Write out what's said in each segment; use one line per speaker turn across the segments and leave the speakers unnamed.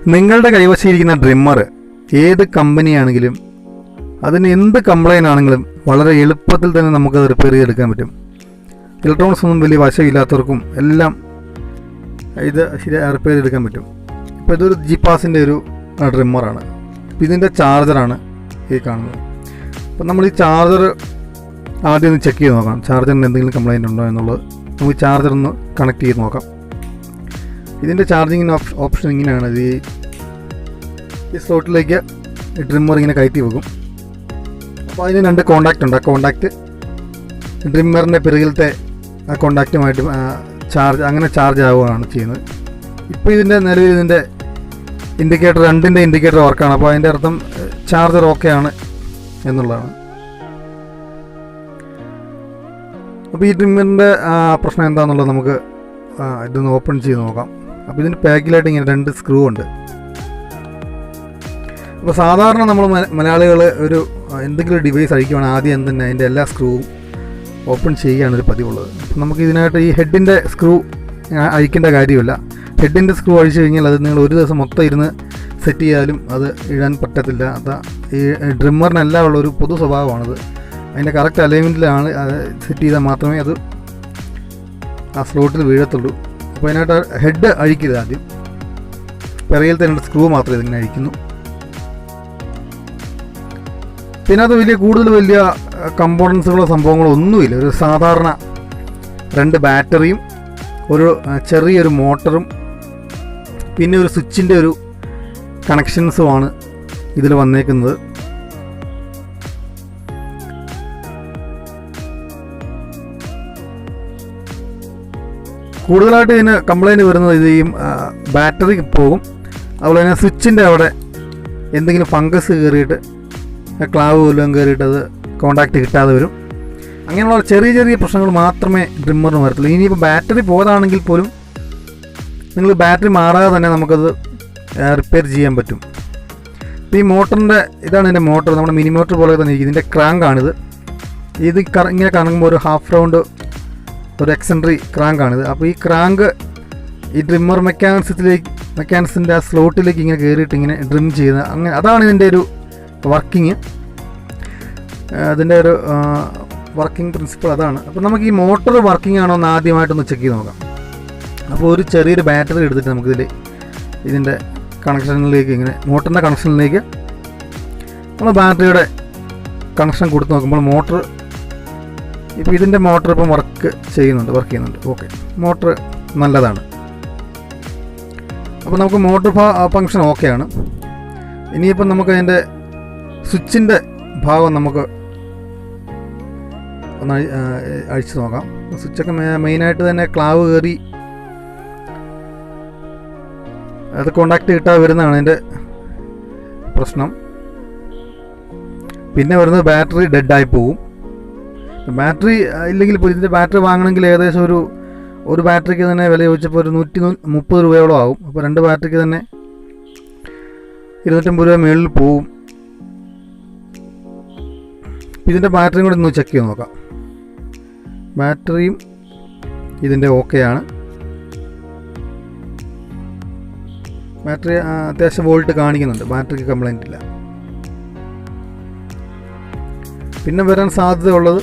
നിങ്ങളുടെ കൈവശിരിക്കുന്ന ഡ്രിമ്മർ ഏത് കമ്പനിയാണെങ്കിലും അതിന് എന്ത് കംപ്ലൈൻ്റ് ആണെങ്കിലും വളരെ എളുപ്പത്തിൽ തന്നെ നമുക്കത് റിപ്പയർ ചെയ്തെടുക്കാൻ പറ്റും. ഇലക്ട്രോണിക്സ് ഒന്നും വലിയ വശമില്ലാത്തവർക്കും എല്ലാം ഇത് റിപ്പയർ ചെയ്തെടുക്കാൻ പറ്റും. ഇപ്പോൾ ഇതൊരു ജീപ്പാസിൻ്റെ ഒരു ഡ്രിമ്മറാണ്. ഇതിൻ്റെ ചാർജറാണ് ഈ കാണുന്നത്. അപ്പോൾ നമ്മൾ ഈ ചാർജർ ആദ്യം ഒന്ന് ചെക്ക് ചെയ്ത് നോക്കാം, ചാർജറിന് എന്തെങ്കിലും കംപ്ലൈൻറ്റ് ഉണ്ടോ എന്നുള്ളത്. നമുക്ക് ചാർജർ ഒന്ന് കണക്ട് ചെയ്ത് നോക്കാം. ഇതിൻ്റെ ചാർജിങ്ങിന് ഓപ്ഷൻ ഇങ്ങനെയാണ്. ഈ സ്ലോട്ടിലേക്ക് ഡ്രിമ്മർ ഇങ്ങനെ കയറ്റി വെക്കും. അപ്പോൾ അതിന് 2 കോണ്ടാക്റ്റ് ഉണ്ട്. ആ കോണ്ടാക്റ്റ് ഡ്രിമ്മറിൻ്റെ പിറകിലത്തെ ആ കോണ്ടാക്റ്റുമായിട്ട് ചാർജ് ആവുകയാണ് ചെയ്യുന്നത്. ഇപ്പോൾ നിലവിൽ ഇതിൻ്റെ ഇൻഡിക്കേറ്റർ 2ൻ്റെ ഇൻഡിക്കേറ്റർ വർക്കാണ്. അപ്പോൾ അതിൻ്റെ അർത്ഥം ചാർജർ ഓക്കെ ആണ് എന്നുള്ളതാണ്. അപ്പോൾ ഈ ഡ്രിമ്മറിൻ്റെ പ്രശ്നം എന്താണെന്നുള്ളത് നമുക്ക് ഇതൊന്ന് ഓപ്പൺ ചെയ്ത് നോക്കാം. അപ്പോൾ ഇതിൻ്റെ പാക്കിലായിട്ട് ഇങ്ങനെ 2 സ്ക്രൂ ഉണ്ട്. അപ്പോൾ സാധാരണ നമ്മൾ മലയാളികൾ ഒരു എന്തെങ്കിലും ഡിവൈസ് അഴിക്കുകയാണെങ്കിൽ ആദ്യം തന്നെ അതിൻ്റെ എല്ലാ സ്ക്രൂവും ഓപ്പൺ ചെയ്യുകയാണ് ഒരു പതിവുള്ളത്. അപ്പോൾ നമുക്ക് ഇതിനായിട്ട് ഈ ഹെഡിൻ്റെ സ്ക്രൂ അഴിക്കേണ്ട കാര്യമില്ല. ഹെഡിൻ്റെ സ്ക്രൂ അഴിച്ചു കഴിഞ്ഞാൽ അത് നിങ്ങൾ ഒരു ദിവസം മൊത്തം ഇരുന്ന് സെറ്റ് ചെയ്താലും അത് ഇടാൻ പറ്റത്തില്ല. ഈ ഡ്രിമ്മറിനെല്ലാം ഉള്ളൊരു പൊതു സ്വഭാവമാണത്. അതിൻ്റെ കറക്റ്റ് അലൈൻമെൻറ്റിലാണ് അത് സെറ്റ് ചെയ്താൽ മാത്രമേ അത് ആ സ്ലോട്ടിൽ വീഴത്തുള്ളൂ. അപ്പോൾ അതിനായിട്ട് ഹെഡ് അഴിക്കരുത്. ആദ്യം പിറകിൽ തന്നെ സ്ക്രൂ മാത്രമേ ഇതിങ്ങനെ അഴിക്കുന്നു. പിന്നെ അത് കൂടുതൽ വലിയ കമ്പോണൻസുകളോ സംഭവങ്ങളോ ഒന്നുമില്ല. ഒരു സാധാരണ 2 ബാറ്ററിയും ഒരു ചെറിയൊരു മോട്ടറും പിന്നെ ഒരു സ്വിച്ചിൻ്റെ ഒരു കണക്ഷൻസുമാണ് ഇതിൽ വന്നേക്കുന്നത്. കൂടുതലായിട്ട് ഇതിന് കംപ്ലൈൻറ്റ് വരുന്നത് ഇത് ഈ ബാറ്ററി പോകും. അതുപോലെ തന്നെ സ്വിച്ചിൻ്റെ അവിടെ എന്തെങ്കിലും ഫംഗസ് കയറിയിട്ട് ക്ലാവ് വല്ലതും കയറിയിട്ട് അത് കോണ്ടാക്റ്റ് കിട്ടാതെ വരും. അങ്ങനെയുള്ള ചെറിയ ചെറിയ പ്രശ്നങ്ങൾ മാത്രമേ ഡ്രിമ്മറിന് വരത്തുള്ളൂ. ഇനിയിപ്പോൾ ബാറ്ററി പോയതാണെങ്കിൽ പോലും നിങ്ങൾ ബാറ്ററി മാറാതെ തന്നെ നമുക്കത് റിപ്പയർ ചെയ്യാൻ പറ്റും. ഇപ്പോൾ ഈ മോട്ടറിൻ്റെ ഇതാണ് ഇതിൻ്റെ മോട്ടർ. നമ്മുടെ മിനി മോട്ടർ പോലെ തന്നെ ഇരിക്കും. ഇതിൻ്റെ ക്രാങ്കാണിത്. ഇത് ഇങ്ങനെ കറങ്ങുമ്പോൾ ഒരു ഹാഫ് റൗണ്ട് ഒരു എക്സെൻട്രി ക്രാങ്കാണിത്. അപ്പോൾ ഈ ക്രാങ്ക് ഈ ഡ്രിമ്മർ മെക്കാനിസത്തിൻ്റെ ആ സ്ലോട്ടിലേക്ക് ഇങ്ങനെ കയറിയിട്ട് ഇങ്ങനെ ഡ്രിം ചെയ്യുന്നത്. അങ്ങനെ അതാണ് ഇതിൻ്റെ ഒരു വർക്കിങ്. അതിൻ്റെ ഒരു വർക്കിംഗ് പ്രിൻസിപ്പിൾ അതാണ്. അപ്പോൾ നമുക്ക് ഈ മോട്ടർ വർക്കിംഗ് ആണോ എന്ന് ആദ്യമായിട്ടൊന്ന് ചെക്ക് ചെയ്ത് നോക്കാം. അപ്പോൾ ഒരു ചെറിയൊരു ബാറ്ററി എടുത്തിട്ട് നമുക്കിതിൽ ഇതിൻ്റെ കണക്ഷനിലേക്ക് ഇങ്ങനെ മോട്ടറിൻ്റെ കണക്ഷനിലേക്ക് നമ്മൾ ബാറ്ററിയുടെ കണക്ഷൻ കൊടുത്ത് നോക്കുമ്പോൾ മോട്ടർ ഇപ്പോൾ ഇതിൻ്റെ മോട്ടർ ഇപ്പം വർക്ക് ചെയ്യുന്നുണ്ട്. ഓക്കെ, മോട്ടർ നല്ലതാണ്. അപ്പോൾ നമുക്ക് മോട്ടർ ഫങ്ഷൻ ഓക്കെയാണ്. ഇനിയിപ്പം നമുക്ക് അതിൻ്റെ സ്വിച്ചിൻ്റെ ഭാഗം നമുക്ക് ഒന്ന് അഴിച്ചു നോക്കാം. സ്വിച്ചൊക്കെ മെയിനായിട്ട് തന്നെ ക്ലാവ് കയറി അത് കോണ്ടാക്റ്റ് കിട്ടാതെ വരുന്നതാണ് അതിൻ്റെ പ്രശ്നം. പിന്നെ വരുന്നത് ബാറ്ററി ഡെഡായി പോകും. ബാറ്ററി ഇല്ലെങ്കിൽ ഇപ്പോൾ ഇതിൻ്റെ ബാറ്ററി വാങ്ങണമെങ്കിൽ ഏകദേശം ഒരു ബാറ്ററിക്ക് തന്നെ വില ചോദിച്ചപ്പോൾ ഒരു 130 രൂപയോളം ആകും. അപ്പോൾ 2 ബാറ്ററിക്ക് തന്നെ 250 രൂപ മുകളിൽ പോവും. ഇതിൻ്റെ ബാറ്ററിയും കൂടി ഒന്ന് ചെക്ക് ചെയ്ത് നോക്കാം. ബാറ്ററിയും ഇതിൻ്റെ ഓക്കെയാണ്. ബാറ്ററി അത്യാവശ്യം വോൾട്ട് കാണിക്കുന്നുണ്ട്. ബാറ്ററിക്ക് കംപ്ലൈൻ്റ് ഇല്ല. പിന്നെ വരാൻ സാധ്യതയുള്ളത്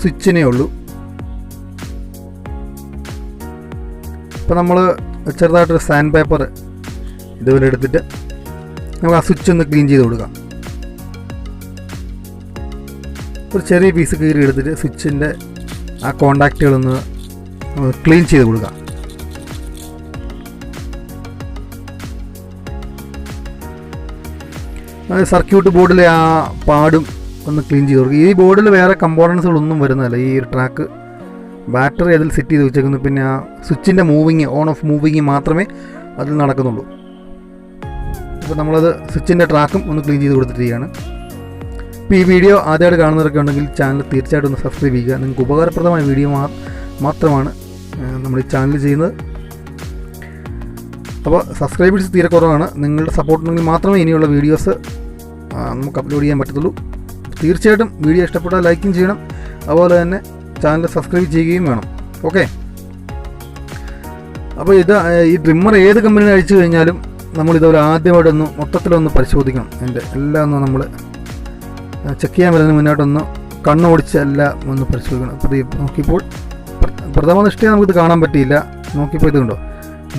സ്വിച്ചിനേ ഉള്ളൂ. ഇപ്പോൾ നമ്മൾ ചെറുതായിട്ടൊരു സാൻഡ് പേപ്പർ ഇതുപോലെ എടുത്തിട്ട് നമുക്ക് ആ സ്വിച്ച് ഒന്ന് ക്ലീൻ ചെയ്ത് കൊടുക്കാം. ഒരു ചെറിയ പീസ് കീറി എടുത്തിട്ട് സ്വിച്ചിൻ്റെ ആ കോണ്ടാക്റ്റുകളൊന്ന് ക്ലീൻ ചെയ്ത് കൊടുക്കാം. സർക്യൂട്ട് ബോർഡിലെ ആ പാടും ഒന്ന് ക്ലീൻ ചെയ്ത് കൊടുക്കുക. ഈ ബോർഡിൽ വേറെ കമ്പോണൻസുകളൊന്നും വരുന്നതല്ല. ഈ ട്രാക്ക് ബാറ്ററി അതിൽ സെറ്റ് ചെയ്ത് വെച്ചേക്കുന്നു. പിന്നെ ആ സ്വിച്ചിൻ്റെ ഓൺ ഓഫ് മൂവിങ് മാത്രമേ അതിൽ നടക്കുന്നുള്ളൂ. അപ്പോൾ നമ്മളത് സ്വിച്ചിൻ്റെ ട്രാക്കും ഒന്ന് ക്ലീൻ ചെയ്ത് കൊടുത്തിരിക്കുകയാണ്. ഇപ്പോൾ ഈ വീഡിയോ ആദ്യമായിട്ട് കാണുന്നവരൊക്കെ ഉണ്ടെങ്കിൽ ചാനൽ തീർച്ചയായിട്ടും ഒന്ന് സബ്സ്ക്രൈബ് ചെയ്യുക. നിങ്ങൾക്ക് ഉപകാരപ്രദമായ വീഡിയോ മാത്രമാണ് നമ്മൾ ഈ ചാനൽ ചെയ്യുന്നത്. അപ്പോൾ സബ്സ്ക്രൈബേഴ്സ് തീരെ കുറവാണ്. നിങ്ങളുടെ സപ്പോർട്ട് ഉണ്ടെങ്കിൽ മാത്രമേ ഇനിയുള്ള വീഡിയോസ് നമുക്ക് അപ്ലോഡ് ചെയ്യാൻ പറ്റത്തുള്ളൂ. തീർച്ചയായിട്ടും വീഡിയോ ഇഷ്ടപ്പെട്ടാൽ ലൈക്കും ചെയ്യണം. അതുപോലെ തന്നെ ചാനൽ സബ്സ്ക്രൈബ് ചെയ്യുകയും വേണം. ഓക്കെ, അപ്പോൾ ഈ ഡ്രിമ്മർ ഏത് കമ്പനിയിൽ അഴിച്ചു കഴിഞ്ഞാലും നമ്മളിതുപോലെ ആദ്യമായിട്ടൊന്ന് മൊത്തത്തിലൊന്ന് പരിശോധിക്കണം. അതിൻ്റെ എല്ലാം ഒന്ന് നമ്മൾ ചെക്ക് ചെയ്യാൻ വരുന്നതിന് മുന്നോട്ടൊന്ന് കണ്ണോടിച്ച് എല്ലാം ഒന്ന് പരിശോധിക്കണം. അപ്പോൾ ഇത് നോക്കിയപ്പോൾ പ്രഥമ ദൃഷ്ടിയ നമുക്കിത് കാണാൻ പറ്റിയില്ല. നോക്കിയപ്പോൾ ഇത് കണ്ടോ,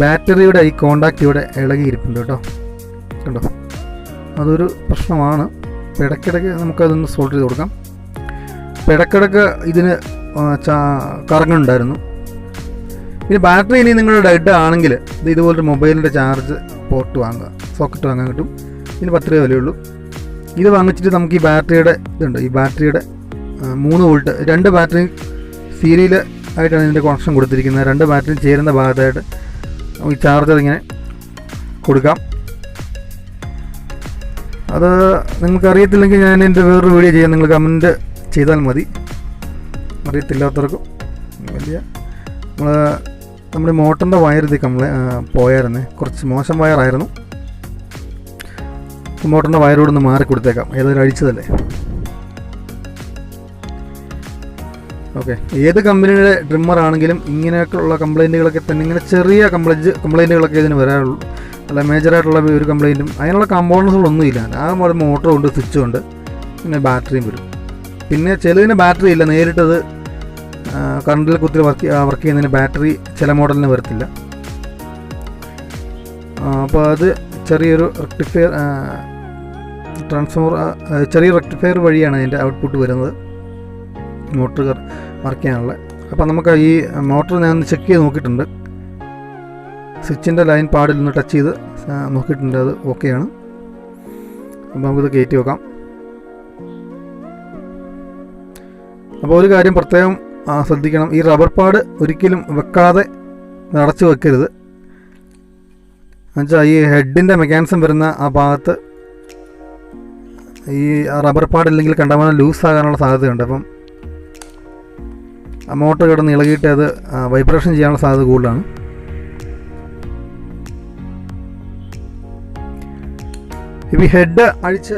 ബാറ്ററിയുടെ ഈ കോണ്ടാക്റ്റ് ഇവിടെ ഇളകിയിരിപ്പുണ്ട് കേട്ടോ. കണ്ടോ, അതൊരു പ്രശ്നമാണ്. അപ്പോൾ ഇടയ്ക്കിടയ്ക്ക് നമുക്കതൊന്ന് സോൾവ് ചെയ്ത് കൊടുക്കാം. അപ്പോൾ ഇടയ്ക്കിടയ്ക്ക് ഇതിന് കറങ്ങുന്നുണ്ടായിരുന്നു. പിന്നെ ബാറ്ററി ഇനി നിങ്ങളുടെ ഡെഡ് ആണെങ്കിൽ ഇതുപോലൊരു മൊബൈലിൻ്റെ ചാർജ് പോർട്ട് വാങ്ങുക, സോക്കറ്റ് വാങ്ങാൻ കിട്ടും. ഇതിന് 10 രൂപ വിലയുള്ളൂ. ഇത് വാങ്ങിച്ചിട്ട് നമുക്ക് ഈ ബാറ്ററിയുടെ ഇതുണ്ട്, ഈ ബാറ്ററിയുടെ 3 വോൾട്ട് 2 ബാറ്ററി സീരിയൽ ആയിട്ടാണ് ഇതിൻ്റെ കണക്ഷൻ കൊടുത്തിരിക്കുന്നത്. 2 ബാറ്ററി ചേരുന്ന ഭാഗത്തായിട്ട് ഈ ചാർജർ ഇങ്ങനെ കൊടുക്കാം. അത് നിങ്ങൾക്ക് അറിയത്തില്ലെങ്കിൽ ഞാൻ എൻ്റെ വേറൊരു വീഡിയോ ചെയ്യാം, നിങ്ങൾ കമൻറ്റ് ചെയ്താൽ മതി. അറിയത്തില്ലാത്തവർക്കും വലിയ നമ്മുടെ മോട്ടറിൻ്റെ വയർ ഇത് പോയായിരുന്നേ, കുറച്ച് മോശം വയറായിരുന്നു. മോട്ടറിൻ്റെ വയറോടൊന്ന് മാറി കൊടുത്തേക്കാം, ഏതൊരു അഴിച്ചതല്ലേ. ഓക്കെ, ഏത് കമ്പനിയുടെ ട്രിമ്മർ ആണെങ്കിലും ഇങ്ങനെയൊക്കെയുള്ള കംപ്ലയിൻറ്റുകളൊക്കെ തന്നെ, ഇങ്ങനെ ചെറിയ കംപ്ലയിൻറ്റുകളൊക്കെ ഇതിന് വരാറുള്ളൂ. അല്ല മേജറായിട്ടുള്ള ഒരു കംപ്ലയിൻറ്റും അതിനുള്ള കമ്പോണൻസുകളൊന്നുമില്ല. ആ ഒരു മോട്ടറുണ്ട്, സ്വിച്ചുണ്ട്, പിന്നെ ബാറ്ററിയും വരും. പിന്നെ ചിലതിന് ബാറ്ററി ഇല്ല, നേരിട്ടത് കറണ്ടിൽ കുത്തി വർക്ക് ചെയ്യുന്നതിന് ബാറ്ററി ചില മോഡലിന് വരത്തില്ല. അപ്പോൾ അത് ചെറിയൊരു റെക്ടിഫയർ ചെറിയ റെക്ടിഫയർ വഴിയാണ് അതിൻ്റെ ഔട്ട്പുട്ട് വരുന്നത് മോട്ടർ വർക്ക് ചെയ്യാനുള്ള. അപ്പോൾ നമുക്ക് ഈ മോട്ടർ ഞാൻ ചെക്ക് ചെയ്ത് നോക്കിയിട്ടുണ്ട്. സ്വിച്ചിൻ്റെ ലൈൻ പാഡിൽ നിന്ന് ടച്ച് ചെയ്ത് നോക്കിയിട്ടുണ്ട്, അത് ഓക്കെയാണ്. അപ്പോൾ നമുക്കിത് കയറ്റി വെക്കാം. അപ്പോൾ ഒരു കാര്യം പ്രത്യേകം ശ്രദ്ധിക്കണം, ഈ റബ്ബർ പാഡ് ഒരിക്കലും വെക്കാതെ അടച്ച് വെക്കരുത്. എന്നുവെച്ചാൽ ഈ ഹെഡിൻ്റെ മെക്കാനിസം വരുന്ന ആ ഭാഗത്ത് ഈ റബ്ബർ പാഡ് ഇല്ലെങ്കിൽ കണ്ടമാനം ലൂസാകാനുള്ള സാധ്യതയുണ്ട്. അപ്പം ആ മോട്ടർ കിടന്ന് ഇളകിയിട്ട് അത് വൈബ്രേഷൻ ചെയ്യാനുള്ള സാധ്യത കൂടുതലാണ്. ഇപ്പോൾ ഈ ഹെഡ് അഴിച്ച്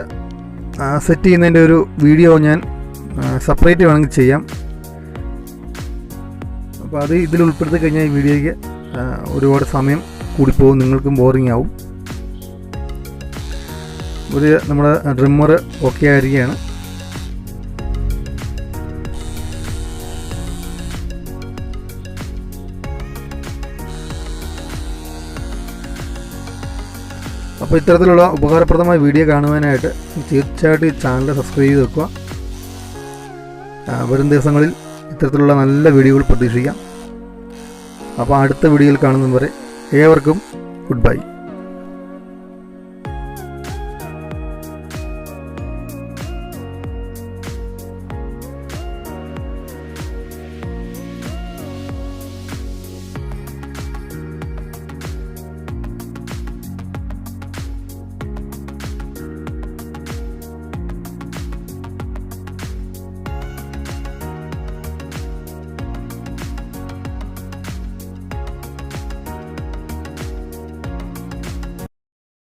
സെറ്റ് ചെയ്യുന്നതിൻ്റെ ഒരു വീഡിയോ ഞാൻ സെപ്പറേറ്റ് വേണമെങ്കിൽ ചെയ്യാം. അപ്പോൾ അത് ഇതിൽ ഉൾപ്പെടുത്തി കഴിഞ്ഞാൽ ഈ വീഡിയോയ്ക്ക് ഒരുപാട് സമയം കൂടിപ്പോകും, നിങ്ങൾക്കും ബോറിംഗ് ആവും. ഒരു നമ്മുടെ ഡ്രിമ്മർ ഓക്കെ ആയിരിക്കുകയാണ്. അപ്പോൾ ഇത്തരത്തിലുള്ള ഉപകാരപ്രദമായ വീഡിയോ കാണുവാനായിട്ട് തീർച്ചയായിട്ടും ഈ ചാനൽ സബ്സ്ക്രൈബ് ചെയ്ത് വെക്കുക. വരും ദിവസങ്ങളിൽ ഇത്തരത്തിലുള്ള നല്ല വീഡിയോകൾ പ്രതീക്ഷിക്കാം. അപ്പോൾ അടുത്ത വീഡിയോയിൽ കാണുന്നതുവരെ ഏവർക്കും ഗുഡ് ബൈ.